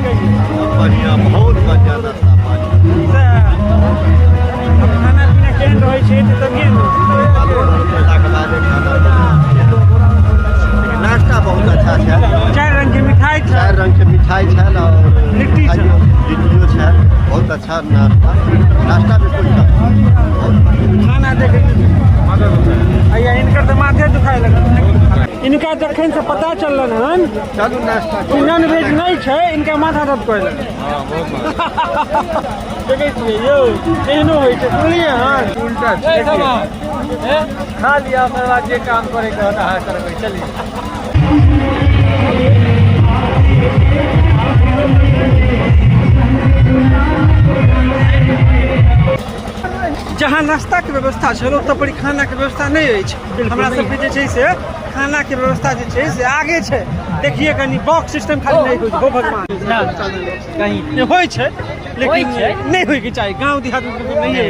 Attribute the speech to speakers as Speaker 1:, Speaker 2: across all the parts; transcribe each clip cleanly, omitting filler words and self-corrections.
Speaker 1: बढ़िया, बहुत बढ़िया नाश्ता पानी।
Speaker 2: खाना पीना केहन रहै छै तभिए
Speaker 1: नाश्ता बहुत अच्छा है।
Speaker 2: 4 रंग के मिठाई छै,
Speaker 1: 4 रंग के मिठाई है और
Speaker 2: लिट्टी छै,
Speaker 1: लिट्टियो है। बहुत अच्छा नाश्ता में कोई
Speaker 2: खाना देखे आइया इनकर तो माथे दुखाए लगल। इनका जखन से पता चललन हन
Speaker 1: चलू नाश्ता
Speaker 2: नॉन वेज नहीं छै, इनका माथा दर्द करे लगल। देखे छियै यौ एहनो होइ छै, सुनलिए हन उल्टा छै। खा लिया ओकर बाद जे काम करे के होता है करबै। चलिए जहाँ नाश्ता के व्यवस्था छल ओतऽ पर खाना के व्यवस्था नहीं अछि। हमरा सबके जे छै से खाना के व्यवस्था जे छै से आगे छै। देखिए कनी बॉक्स सिस्टम खाली नहीं होइ छै, हो भगवान कहीं होइ छै लेकिन नहीं होइ के चाही। गांव देहात में नहीं है,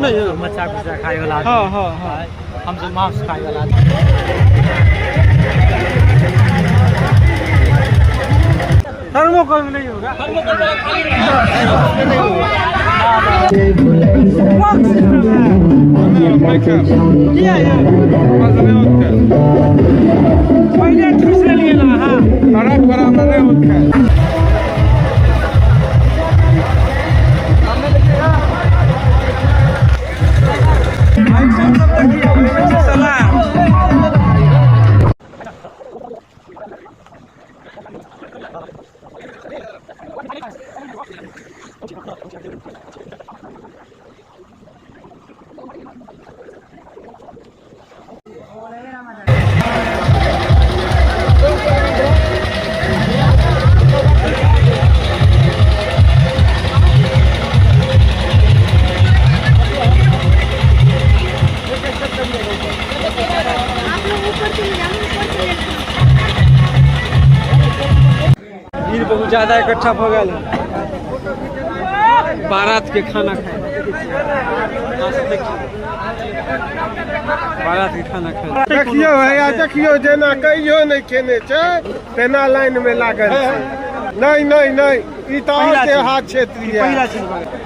Speaker 2: नहीं
Speaker 3: मच्छा कुछा खाए वाला।
Speaker 2: हाँ हाँ हाँ,
Speaker 3: हम तो मांस खाए वाला।
Speaker 2: थर्मोकोल में नहीं होगा। पहले दूसरे लिए ना, हाँ खराब खराब नहीं होता है। भीड़ बहुत ज्यादा इकट्ठा हो गया बारात के खाना खाए। बारात के खाना खाए
Speaker 4: देखियो भैया, देखियो जेना कहियो नहीं खेने छै तेना लाइन में लागल छै। नहीं नहीं नहीं, ई तो और देहात क्षेत्रीय है।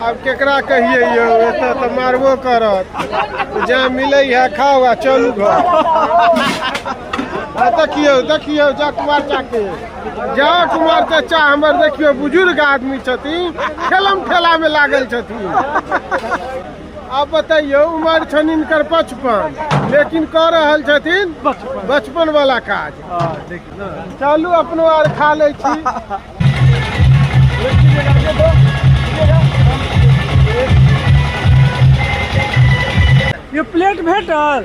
Speaker 4: अब केकरा कहिए यो, एतऽ तो मारबो करत। जहाँ मिले है खाओ आ चलू घर। देखियो देखियो जा कुमार चाके, जा कुमार चाचा हमर देखियो बुजुर्ग आदमी छथिन, ठेला में लागल छथिन। अब बताइयो उम्र छन इनकर 55, लेकिन कर रहल छथिन बचपन वाला काज। चलू अपनो आर खा ले छी।
Speaker 2: ये प्लेट भेटल।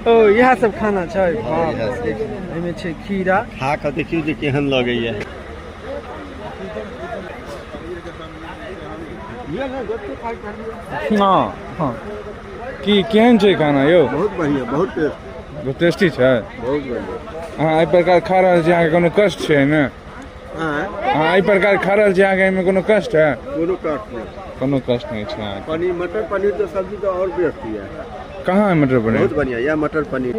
Speaker 2: ओ यह सब खाना छै। एमे छै खीरा।
Speaker 1: खा के देखियो जे केहन लगैया।
Speaker 5: हाँ हाँ, की केहन छै खाना यौ?
Speaker 1: बहुत बढ़िया, बहुत
Speaker 5: टेस्टी छै।
Speaker 1: बहुत बढ़िया।
Speaker 5: अहाँ एहि प्रकार खा रहल छी, अहाँके कोनो कष्ट छै ने? अहाँ एहि प्रकार खा रहल छी, अहाँके एहिमे कोनो कष्ट है?
Speaker 1: कोनो कष्ट नहीं,
Speaker 5: कोनो कष्ट नहीं छै।
Speaker 1: पनीर मटर पनीर तो सब्जी तो और बेस्ट है।
Speaker 5: कहाँ है मटर पनीर?
Speaker 1: बहुत बढ़िया, यह मटर पनीर।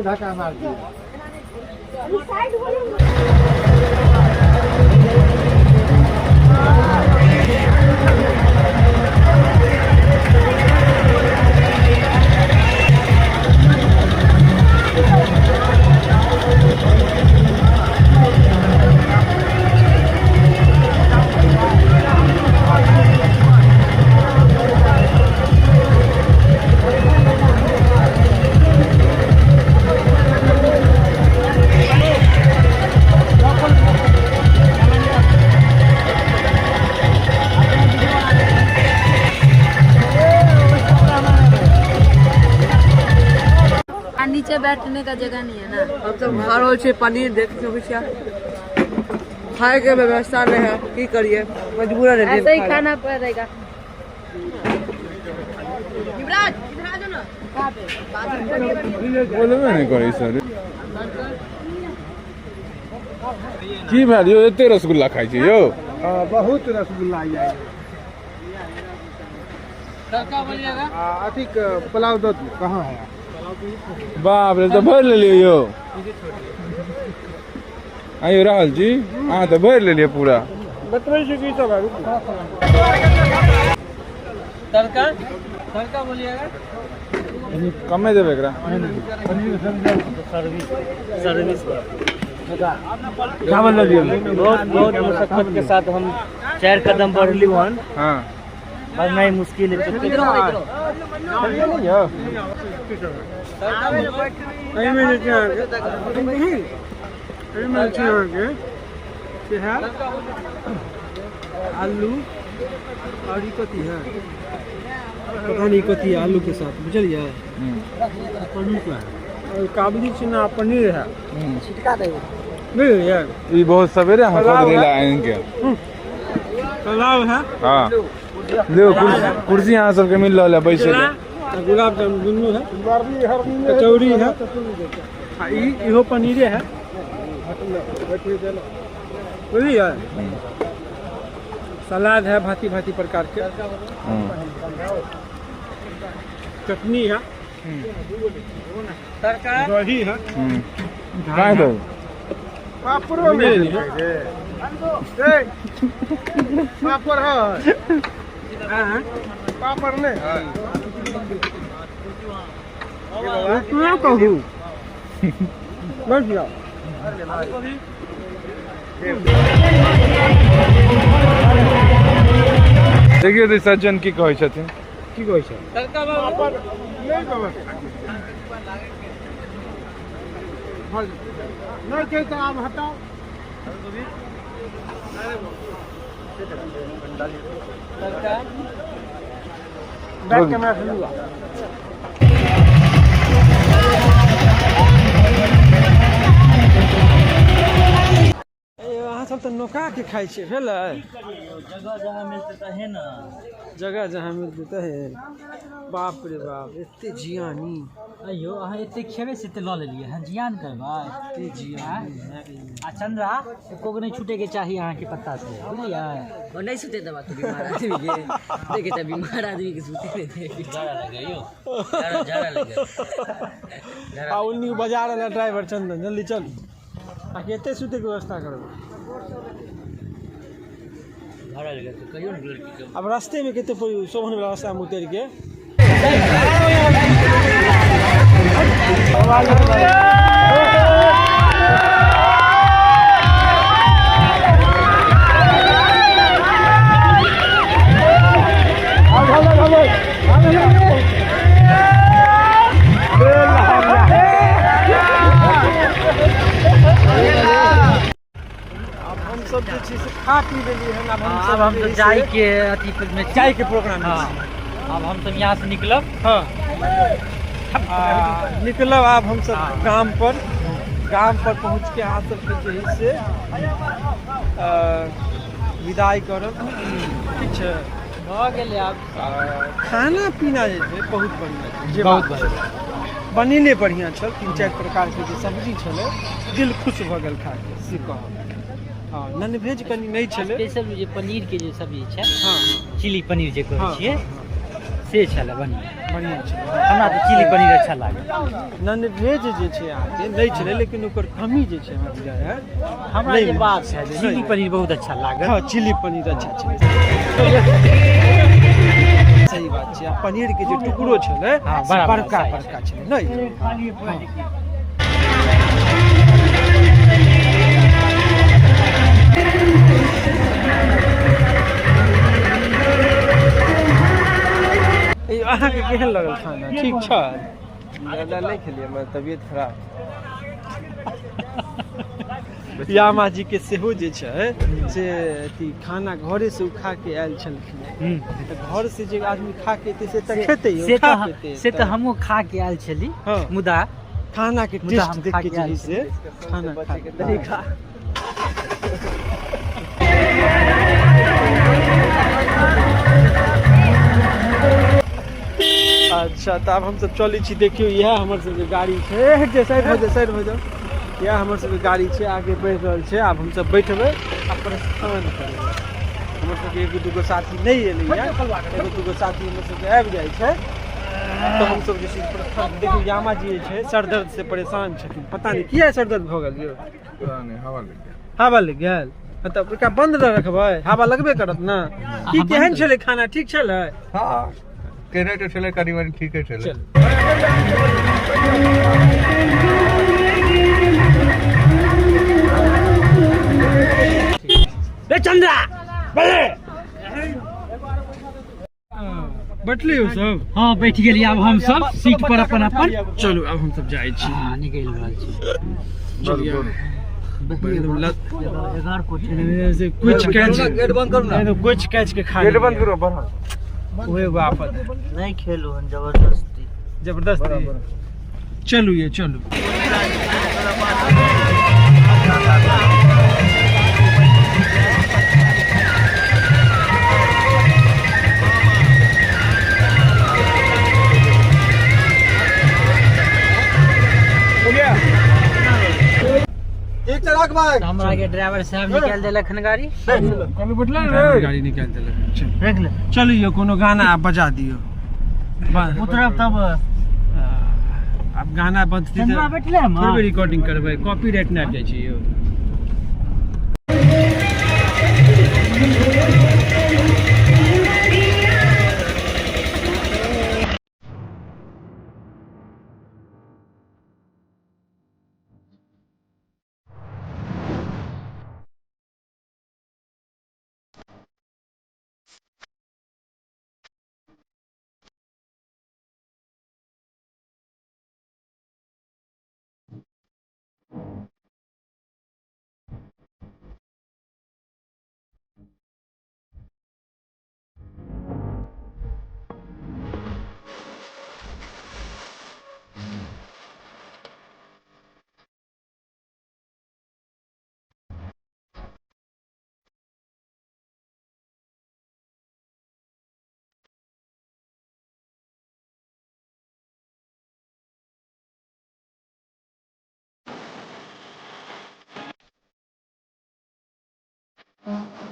Speaker 6: नीचे बैठने का जगह नहीं है ना।
Speaker 7: अब तो खा रहा छे पनीर, देख खाए के व्यवस्था नहीं है, की करिए मजबूरन है।
Speaker 6: ऐसे ही खाना पड़ेगा।
Speaker 5: बोलबे नहीं करी सर। की भेल यौ, एते रसगुल्ला खाइ छी यौ?
Speaker 4: बहुत रसगुल्ला है। अथी पुलाव दो कहाँ है?
Speaker 5: बाप रे, तो भर ले लियो यौ। आइयो राहुल जी अहाँ तो भर ले लिए पूरा
Speaker 2: बतबै छी की सब है तड़का तड़का बोलिएगा
Speaker 5: कमे देवे एकरा
Speaker 3: सर्विस चावल बहुत बहुत मुशक्कत के साथ हम 4 कदम बढ़ली हन।
Speaker 5: हाँ
Speaker 3: बस नहीं मुश्किल है
Speaker 2: आलू और कथी है पता नहीं कथी है आलू के साथ बुझलिए पनीर का और काबुली चना पनीर है बुझलिए
Speaker 5: ये बहुत सवेरे हम खोद ले लाए इनके
Speaker 2: पुलाव है
Speaker 5: हाँ देखो कुर्सी यहाँ सबके मिल रहा है बैसे
Speaker 2: गुलाब जामुन दुनू है कचौड़ी है इहो पनीरे है बुझलिए सलाद है भांति भांति प्रकार के चटनी है दही है
Speaker 5: कहाँ दो
Speaker 4: पापड़ो में पापड़ है पापड़ नहीं
Speaker 2: क्या कहूँ बस जाओ
Speaker 5: देखिए तो सज्जन की कहै छथिन
Speaker 2: की कहै छै
Speaker 4: नहीं छै तो आप हटाओ बैक कैमरा से लूँगा
Speaker 2: अहाँ सब तो नौका के खाइ छियै भेलै
Speaker 3: जगह जहाँ मिलते तहे ना
Speaker 2: जगह जहाँ मिलते तहे बाप रे बाप एते जियानी
Speaker 3: अयो अहाँ एते खेबे से लऽ लेलिए हँ जियान करबै
Speaker 2: एते जियानी
Speaker 3: आ चंद्रा एको नहीं छूटे के चाहिए अहाँ के पत्ता से बुझलिए
Speaker 7: वो नहीं सुते दबा तो बीमार आदमी के देखे तो बीमार आदमी के सुते नहीं दे
Speaker 3: झाड़ा लगे यो झाड़ा लगे
Speaker 2: आ उन्नी बाजार वाला ड्राइवर चंदन जल्दी चल आ केते सुते के व्यवस्था करबै
Speaker 3: झाड़ा लगे तो कहियो न लड़की के
Speaker 2: अब रास्ते में केते शोभन वाला रास्ता में उतर के सब जे छै से खा पी लेलिए हन अब
Speaker 3: हम तो चाय के अथी में
Speaker 2: चाय के प्रोग्राम में
Speaker 3: हाँ अब हम सब यहाँ से निकलब
Speaker 2: हाँ निकलब अब हम सब गांव पर पहुँच के अहाँ सबके जे है से विदाई करब ठीक छै
Speaker 3: भऽ गेलै आब
Speaker 2: खाना पीना जे छै बहुत बढ़िया जे
Speaker 3: बहुत
Speaker 2: बढ़िया बनेले बढ़िया छल 3-4 प्रकार के जे सब्जी छलै दिल खुश भऽ गेल खा के से कहब हाँ नॉन वेज कनी नहीं छलै
Speaker 3: स्पेशल जे पनीर के जे सब्जी छै
Speaker 2: हाँ
Speaker 3: चिली पनीर जे कहै छियै से छलै
Speaker 2: बढ़िया छलै
Speaker 3: हमरा तऽ चिली पनीर अच्छा लागल
Speaker 2: नॉन वेज जे छै अहाँके नहीं छलै लेकिन ओकर कमी जे छै हमरा बुझाय है
Speaker 3: हमरा जे बात छै चिली पनीर बहुत अच्छा लागल
Speaker 2: हाँ चिली पनीर अच्छा छलै सही बात छै आ पनीर के जे टुकड़ो छलै बड़का बड़का छलै नहीं अहाँके केहन लगल खाना ठीक छल
Speaker 1: ज्यादा नहीं खेलिए मैं तबीयत खराब
Speaker 2: यामा जी के सेहो जे छै से अथी खाना घरे से उठा के आयल छलखिन तऽ घर से जे आदमी खा के एतै से तऽ खेतै
Speaker 3: से तऽ हमहूँ खा के आयल छली मुदा
Speaker 2: खाना के टेस्ट देख के जे से खाना खा के तरीका अच्छा तो अब हम सब चलै छी देखियो यह हमर सबके गाड़ी छै जे साइड हो जाओ यह हमर सबके गाड़ी छै आगे बढ़ि रहल छै आब हम सब बैठबै आ प्रस्थान करबै हमर सबके एगो दूगो साथी नहीं एलैया एगो दूगो साथी हमर सबके आबि जाइ छै तो हम सब जे छै प्रस्थान देखियो यामा जी छै सर दर्द से परेशान छथिन पता नहीं किया सर दर्द भऽ गेल यौ
Speaker 5: नहीं हवा लग गया
Speaker 2: हवा लग गेल तब का बंद न रखबै हवा लगबे करत ना की केहन छले खाना ठीक छले
Speaker 1: हाँ केने तो चले करीबन ठीक है चले
Speaker 2: रे चंद्रा बले बैठली हो सब
Speaker 3: हाँ बैठ गेलिए अब हम सब सीट पर अपन अपन
Speaker 2: चलू अब हम सब जाइ छी
Speaker 3: हाँ निकल रहल छी
Speaker 2: कुछ कैच गेट बंद करू ना कुछ कैच के खा गेट बंद करो बड़ा ओए वापस
Speaker 3: नहीं खेलो हम जबरदस्ती
Speaker 2: जबरदस्ती चलू ये चलू
Speaker 1: एक चलाक भाई
Speaker 3: हमरा के ड्राइवर साहब निकाल देलखन गाड़ी
Speaker 2: कल बैठला रे गाड़ी निकाल देलक
Speaker 3: देख ले
Speaker 2: चलू ये कोनो गाना आप बजा दियो
Speaker 3: उतरब तब
Speaker 2: अब गाना बजती
Speaker 3: चंद्रा बैठले हम
Speaker 2: थोड़ी रिकॉर्डिंग करबै कॉपीराइट ना जाइ छै यो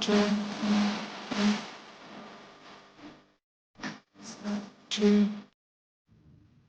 Speaker 8: True.